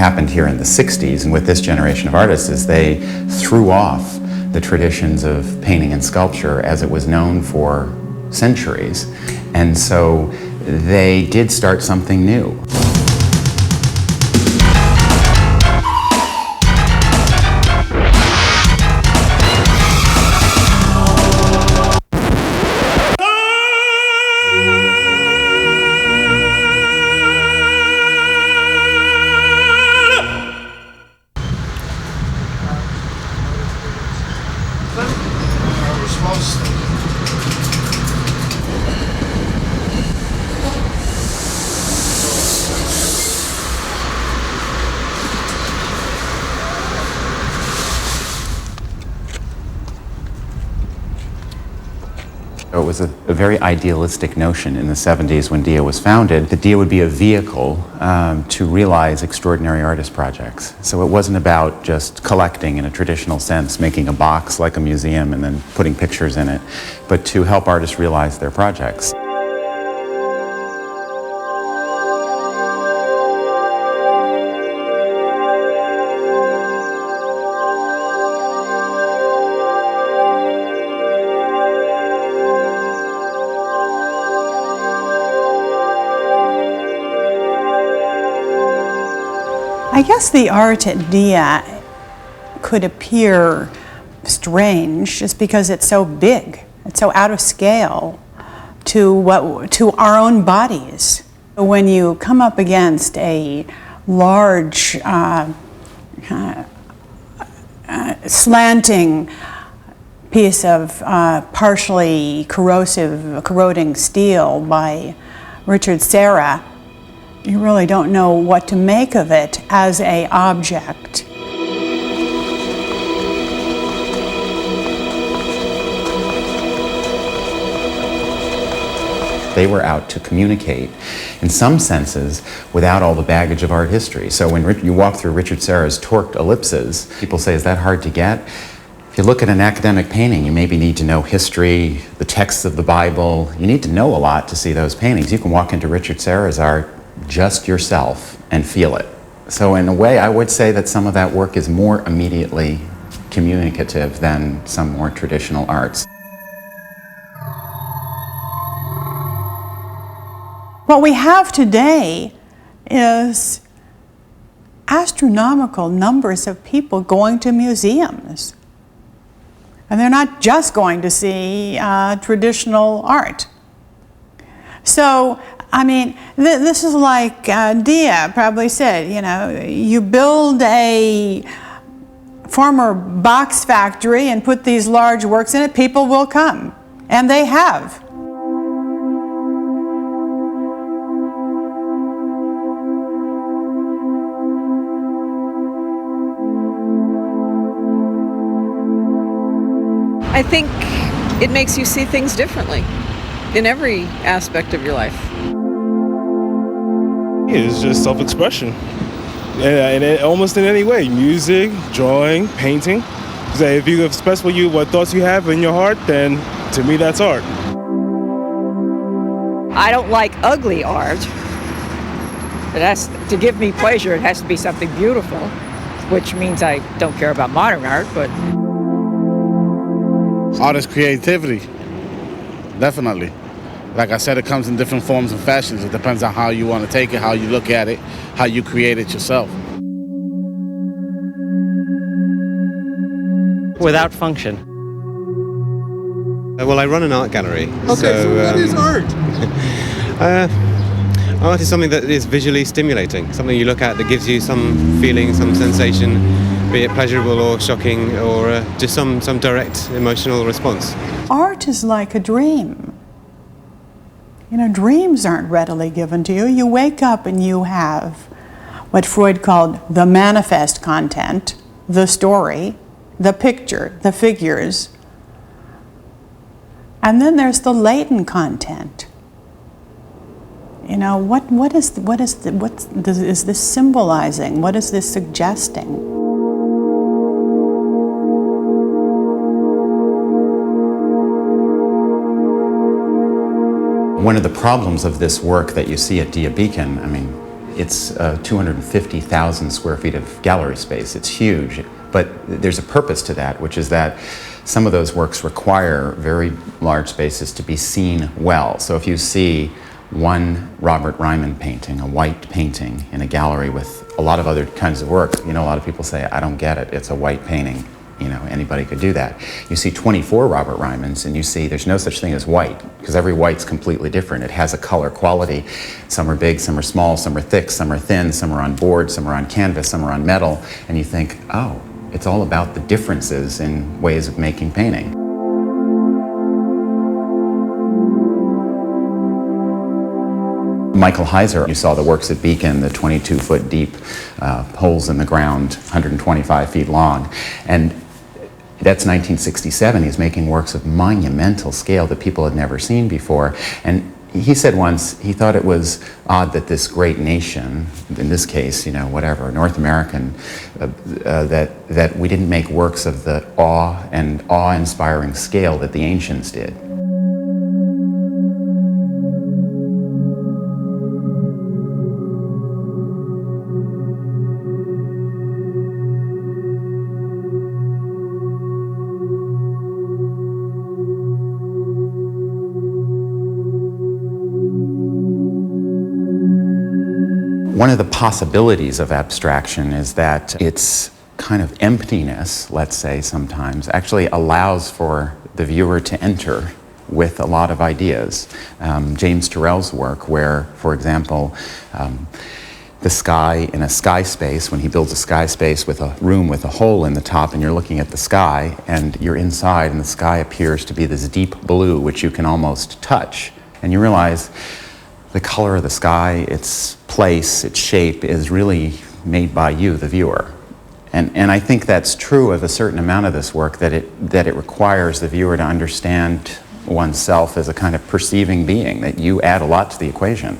happened here in the 60s and with this generation of artists is they threw off the traditions of painting and sculpture as it was known for centuries. And so they did start something new. It was a very idealistic notion in the 70s when DIA was founded, that DIA would be a vehicle to realize extraordinary artist projects. So it wasn't about just collecting in a traditional sense, making a box like a museum and then putting pictures in it, but to help artists realize their projects. I guess the art at DIA could appear strange just because it's so big, it's so out of scale to our own bodies. When you come up against a large slanting piece of partially corroding steel by Richard Serra, you really don't know what to make of it as an object. They were out to communicate, in some senses, without all the baggage of art history. So when you walk through Richard Serra's torqued ellipses, people say, is that hard to get? If you look at an academic painting, you maybe need to know history, the texts of the Bible. You need to know a lot to see those paintings. You can walk into Richard Serra's art just yourself and feel it. So in a way, I would say that some of that work is more immediately communicative than some more traditional arts. What we have today is astronomical numbers of people going to museums. And they're not just going to see traditional art. So, I mean, this is like DIA probably said, you know, you build a former box factory and put these large works in it, people will come. And they have. I think it makes you see things differently in every aspect of your life. It's just self-expression, and almost in any way, music, drawing, painting. So if you express what thoughts you have in your heart, then to me that's art. I don't like ugly art. It has to give me pleasure. It has to be something beautiful, which means I don't care about modern art, but art is creativity, definitely. Like I said, it comes in different forms and fashions. It depends on how you want to take it, how you look at it, how you create it yourself. Without function. Well, I run an art gallery. Okay, so what is art? Art is something that is visually stimulating, something you look at that gives you some feeling, some sensation, be it pleasurable or shocking or just some direct emotional response. Art is like a dream. You know, dreams aren't readily given to you. You wake up and you have what Freud called the manifest content, the story, the picture, the figures. And then there's the latent content. You know, what is this symbolizing? What is this suggesting? One of the problems of this work that you see at DIA Beacon, I mean, It's 250,000 square feet of gallery space. It's huge, but there's a purpose to that, which is that some of those works require very large spaces to be seen well. So if you see one Robert Ryman painting, a white painting in a gallery with a lot of other kinds of work, a lot of people say, I don't get it, it's a white painting. Anybody could do that. You see 24 Robert Rymans and you see there's no such thing as white, because every white's completely different. It has a color quality. Some are big, some are small, some are thick, some are thin, some are on board, some are on canvas, some are on metal, and you think, oh, it's all about the differences in ways of making painting. Michael Heiser, you saw the works at Beacon, the 22-foot deep holes in the ground, 125 feet long. And that's 1967. He's making works of monumental scale that people had never seen before. And he said once he thought it was odd that this great nation, in this case, North American, that we didn't make works of the awe and awe-inspiring scale that the ancients did. One of the possibilities of abstraction is that its kind of emptiness, let's say sometimes, actually allows for the viewer to enter with a lot of ideas. James Turrell's work where, for example, the sky in a sky space, when he builds a sky space with a room with a hole in the top and you're looking at the sky and you're inside and the sky appears to be this deep blue which you can almost touch, and you realize the color of the sky, its place, its shape is really made by you, the viewer. And I think that's true of a certain amount of this work, that it requires the viewer to understand oneself as a kind of perceiving being, that you add a lot to the equation.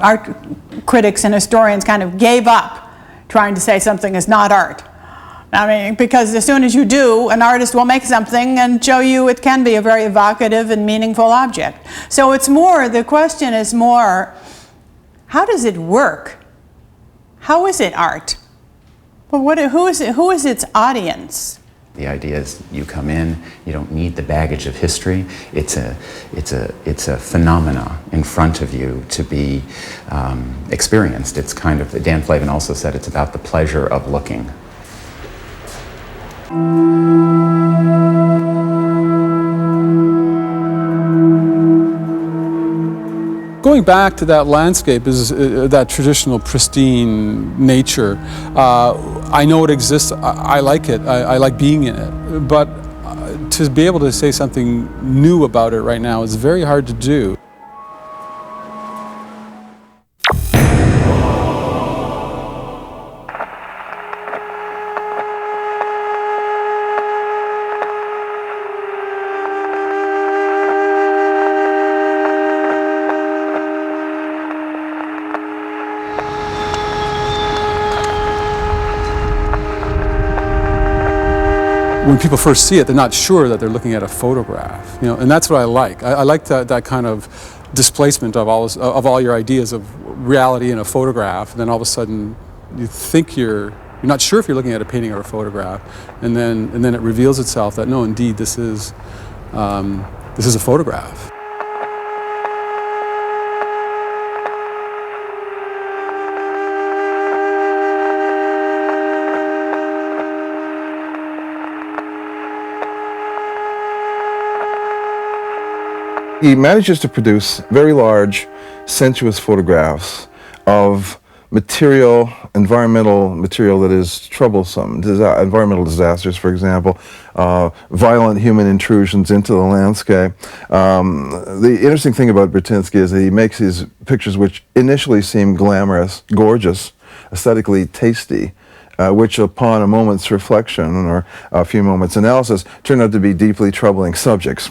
Art critics and historians kind of gave up trying to say something is not art. I mean, because as soon as you do, an artist will make something and show you it can be a very evocative and meaningful object. So it's more, the question is more, how does it work? How is it art? Well, who is its audience? The idea is you come in, you don't need the baggage of history. It's a phenomena in front of you to be experienced. It's kind of, Dan Flavin also said, it's about the pleasure of looking. Going back to that landscape, is that traditional pristine nature. I know it exists, I like it, I like being in it, but to be able to say something new about it right now is very hard to do. When people first see it, they're not sure that they're looking at a photograph, and that's what I like. I like that kind of displacement of all your ideas of reality in a photograph, and then all of a sudden you think you're not sure if you're looking at a painting or a photograph, and then it reveals itself that no, indeed, this is a photograph. He manages to produce very large, sensuous photographs of material, environmental material that is troublesome, environmental disasters, for example, violent human intrusions into the landscape. The interesting thing about Burtynsky is that he makes these pictures which initially seem glamorous, gorgeous, aesthetically tasty, which upon a moment's reflection or a few moments' analysis turn out to be deeply troubling subjects.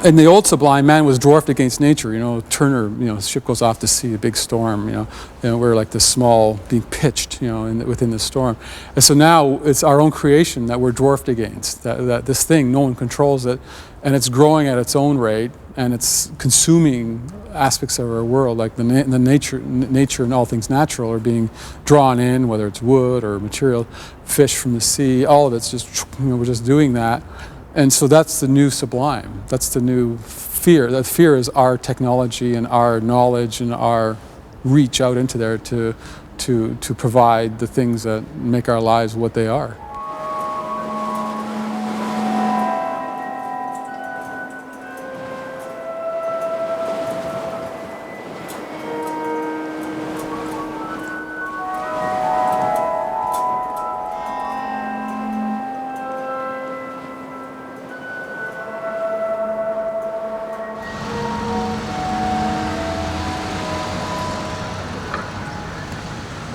in the old Sublime, man was dwarfed against nature. You know, Turner, you know, ship goes off to sea, a big storm. You know, we're like this small, being pitched, you know, within the storm. And so now it's our own creation that we're dwarfed against. That this thing, no one controls it, and it's growing at its own rate, and it's consuming aspects of our world, like the nature and all things natural are being drawn in, whether it's wood or material, fish from the sea. All of it's just, you know, we're just doing that. And so that's the new Sublime. That's the new fear. That fear is our technology and our knowledge and our reach out into there to provide the things that make our lives what they are.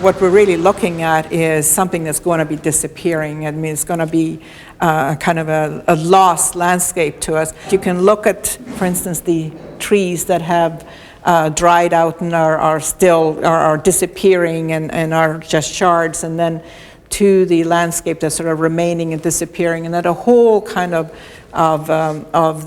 What we're really looking at is something that's going to be disappearing. I mean, it's going to be kind of a lost landscape to us. You can look at, for instance, the trees that have dried out and are disappearing and are just shards, and then to the landscape that's sort of remaining and disappearing, and that a whole kind of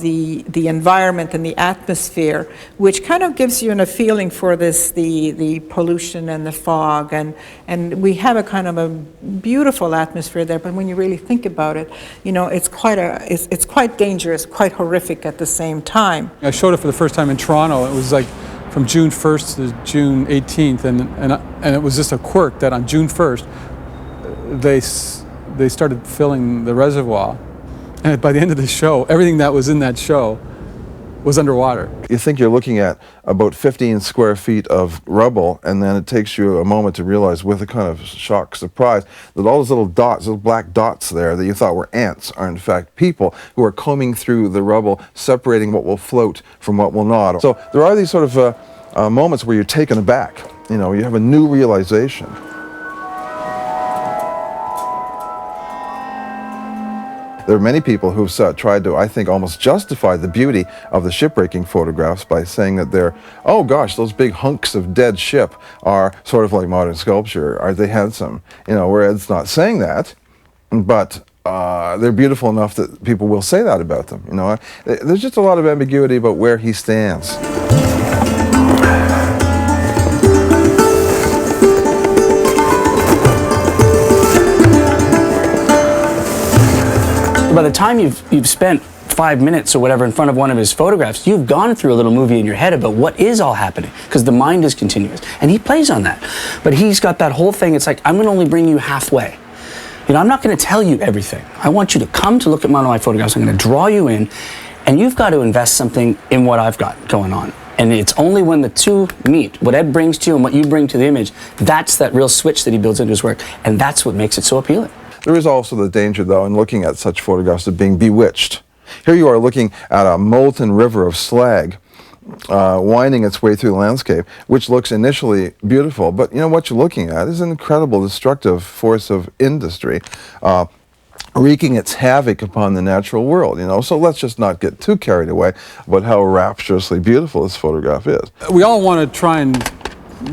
the environment and the atmosphere, which kind of gives you a feeling for the pollution and the fog, and we have a kind of a beautiful atmosphere there. But when you really think about it, you know, it's quite dangerous, quite horrific at the same time. I showed it for the first time in Toronto. It was like from June 1st to June 18th, and it was just a quirk that on June 1st they started filling the reservoir. And by the end of the show, everything that was in that show was underwater. You think you're looking at about 15 square feet of rubble, and then it takes you a moment to realize, with a kind of shock surprise, that all those little dots, those black dots there that you thought were ants, are in fact people who are combing through the rubble, separating what will float from what will not. So there are these sort of moments where you're taken aback. You know, you have a new realization. There are many people who've tried to, I think, almost justify the beauty of the shipwrecking photographs by saying that they're, oh gosh, those big hunks of dead ship are sort of like modern sculpture. Are they handsome? You know, whereas it's not saying that, but they're beautiful enough that people will say that about them. You know, there's just a lot of ambiguity about where he stands. By the time you've spent 5 minutes or whatever in front of one of his photographs, you've gone through a little movie in your head about what is all happening, because the mind is continuous, and he plays on that. But he's got that whole thing. It's like, I'm going to only bring you halfway. You know, I'm not going to tell you everything. I want you to come to look at one of my photographs. I'm going to draw you in, and you've got to invest something in what I've got going on. And it's only when the two meet, what Ed brings to you and what you bring to the image, that's that real switch that he builds into his work, and that's what makes it so appealing. There is also the danger, though, in looking at such photographs of being bewitched. Here you are looking at a molten river of slag winding its way through the landscape, which looks initially beautiful, but you know what you're looking at is an incredible destructive force of industry wreaking its havoc upon the natural world, you know. So let's just not get too carried away about how rapturously beautiful this photograph is. We all want to try and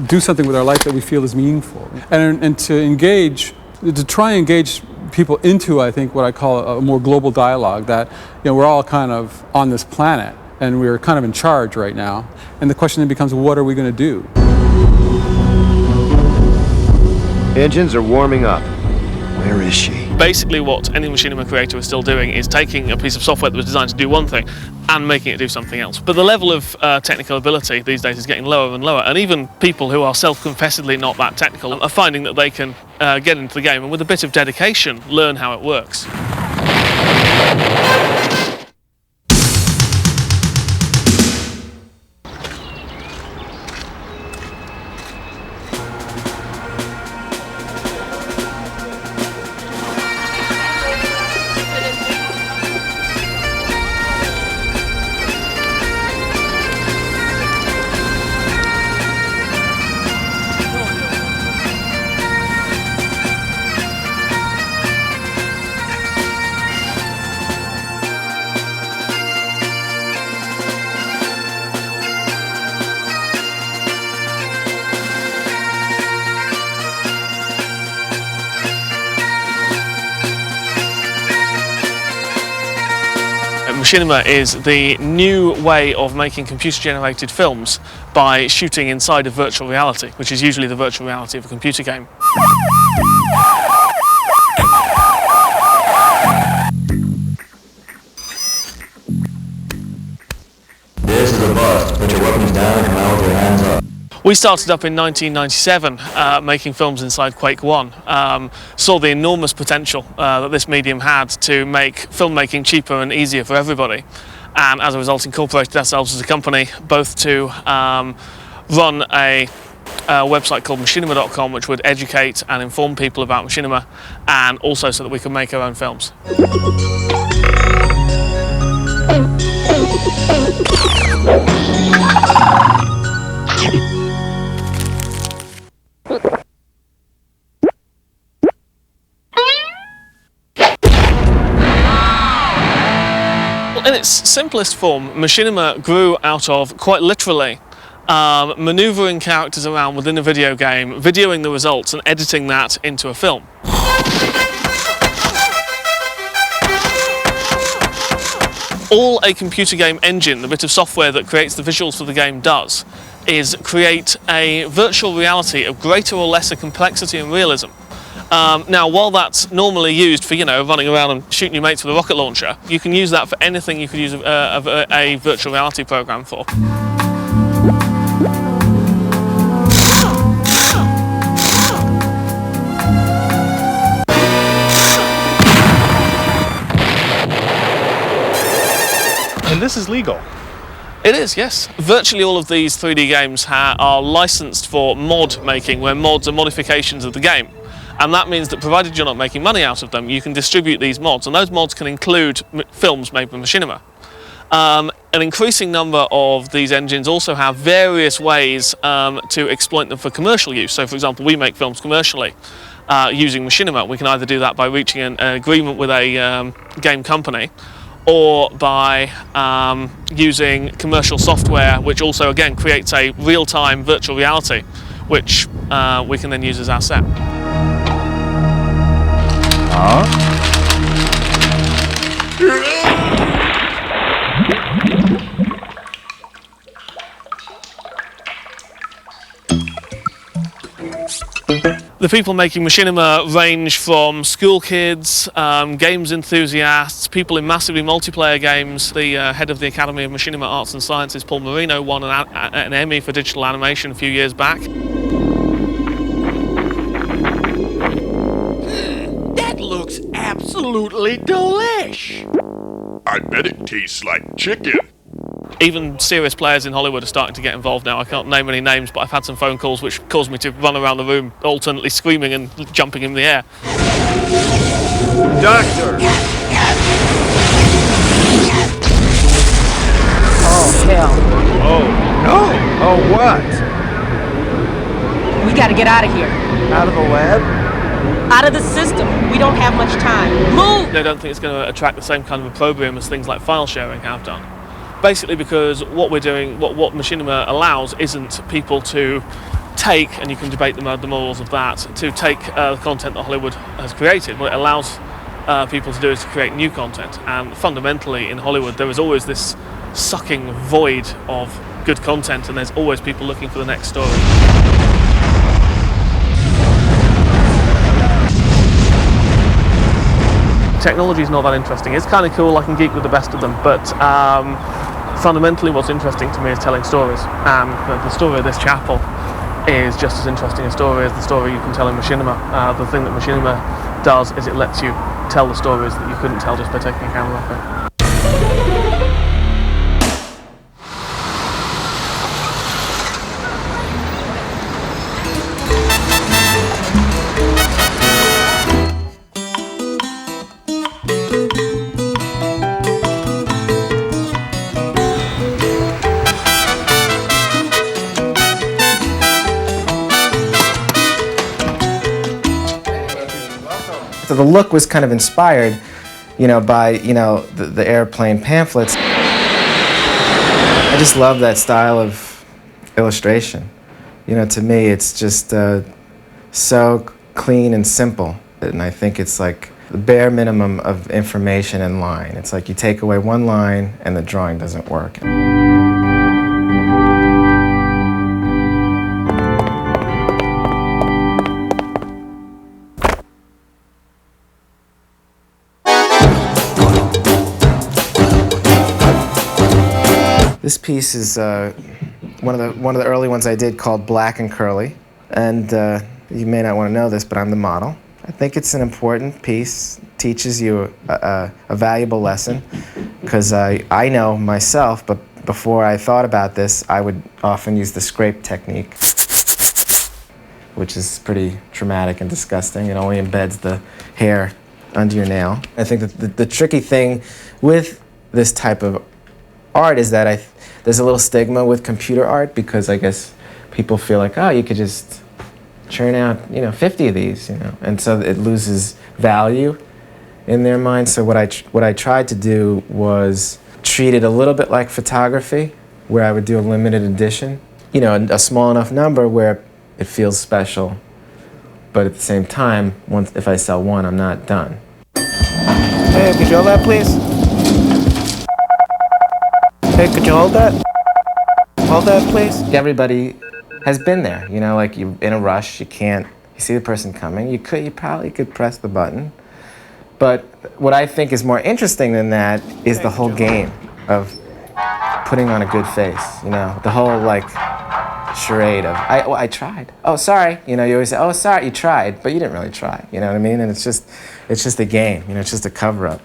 do something with our life that we feel is meaningful, and to try and engage people into, I think, what I call a more global dialogue, that, you know, we're all kind of on this planet and we're kind of in charge right now. And the question then becomes, what are we going to do? Engines are warming up. Where is she? Basically what any machinima creator is still doing is taking a piece of software that was designed to do one thing and making it do something else. But the level of technical ability these days is getting lower and lower, and even people who are self-confessedly not that technical are finding that they can get into the game and with a bit of dedication learn how it works. Machinima is the new way of making computer-generated films by shooting inside of virtual reality, which is usually the virtual reality of a computer game. This is a bust. Put your weapons down and come out with your hands up. We started up in 1997 making films inside Quake 1. Saw the enormous potential that this medium had to make filmmaking cheaper and easier for everybody. And as a result incorporated ourselves as a company both to run a website called machinima.com, which would educate and inform people about machinima, and also so that we could make our own films. In its simplest form, machinima grew out of, quite literally, manoeuvring characters around within a video game, videoing the results and editing that into a film. All a computer game engine, the bit of software that creates the visuals for the game, does is create a virtual reality of greater or lesser complexity and realism. Now, while that's normally used for, running around and shooting your mates with a rocket launcher, you can use that for anything you could use a virtual reality program for. And this is legal? It is, yes. Virtually all of these 3D games are licensed for mod making, where mods are modifications of the game. And that means that provided you're not making money out of them, you can distribute these mods, and those mods can include films made by Machinima. An increasing number of these engines also have various ways to exploit them for commercial use. So, for example, we make films commercially using Machinima. We can either do that by reaching an agreement with a game company, or by using commercial software, which also, again, creates a real-time virtual reality, which we can then use as our set. The people making Machinima range from school kids, games enthusiasts, people in massively multiplayer games. The head of the Academy of Machinima Arts and Sciences, Paul Marino, won an Emmy for digital animation a few years back. That looks absolutely delish. I bet it tastes like chicken. Even serious players in Hollywood are starting to get involved now. I can't name any names, but I've had some phone calls which caused me to run around the room, alternately screaming and jumping in the air. Doctor! Oh, hell. Oh, no! Oh, what? We gotta get out of here. Out of the lab? Out of the system. We don't have much time. Move! I don't think it's going to attract the same kind of opprobrium as things like file sharing have done. Basically because what we're doing, what Machinima allows isn't people to take, and you can debate the morals of that, to take the content that Hollywood has created. What it allows people to do is to create new content. And fundamentally in Hollywood there is always this sucking void of good content, and there's always people looking for the next story. Technology is not that interesting. It's kind of cool, I can geek with the best of them, but fundamentally what's interesting to me is telling stories. And the story of this chapel is just as interesting a story as the story you can tell in Machinima. The thing that Machinima does is it lets you tell the stories that you couldn't tell just by taking a camera off it. So the look was kind of inspired, by, the airplane pamphlets. I just love that style of illustration. To me, it's just so clean and simple. And I think it's like the bare minimum of information in line. It's like you take away one line and the drawing doesn't work. This piece is one of the early ones I did called Black and Curly, and you may not want to know this, but I'm the model. I think it's an important piece, teaches you a valuable lesson, because I know myself, but before I thought about this, I would often use the scrape technique, which is pretty traumatic and disgusting. It only embeds the hair under your nail. I think that the tricky thing with this type of art is that there's a little stigma with computer art, because I guess people feel like, oh, you could just churn out, 50 of these, and so it loses value in their mind. So what I tried to do was treat it a little bit like photography, where I would do a limited edition, a small enough number where it feels special, but at the same time, if I sell one, I'm not done. Hey, could you hold that, please? Hey, could you hold that? Hold that, please. Everybody has been there, like you're in a rush, you see the person coming, you probably could press the button. But what I think is more interesting than that is the whole game of putting on a good face, the whole charade of, I tried. Oh, sorry. You always say, oh, sorry, you tried, but you didn't really try. You know what I mean? And it's just a game. It's just a cover-up.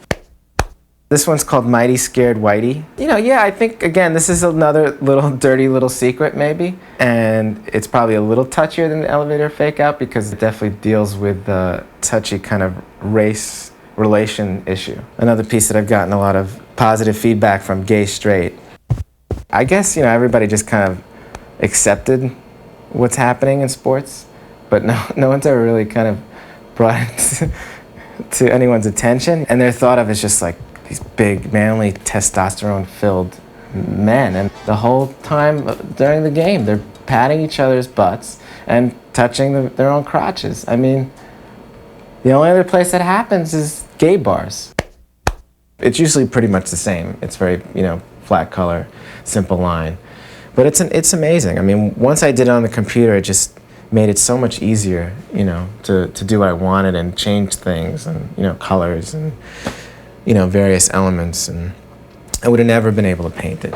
This one's called Mighty Scared Whitey. Yeah, I think, again, this is another dirty little secret, maybe. And it's probably a little touchier than the elevator fake-out, because it definitely deals with the touchy kind of race relation issue. Another piece that I've gotten a lot of positive feedback from, Gay Straight. I guess, everybody just kind of accepted what's happening in sports, but no one's ever really kind of brought it to anyone's attention. And they're thought of as just like these big, manly, testosterone-filled men. And the whole time during the game, they're patting each other's butts and touching their own crotches. I mean, the only other place that happens is gay bars. It's usually pretty much the same. It's very, flat color, simple line. But it's amazing. I mean, once I did it on the computer, it just made it so much easier, to do what I wanted and change things and, colors and, various elements. And I would have never been able to paint it.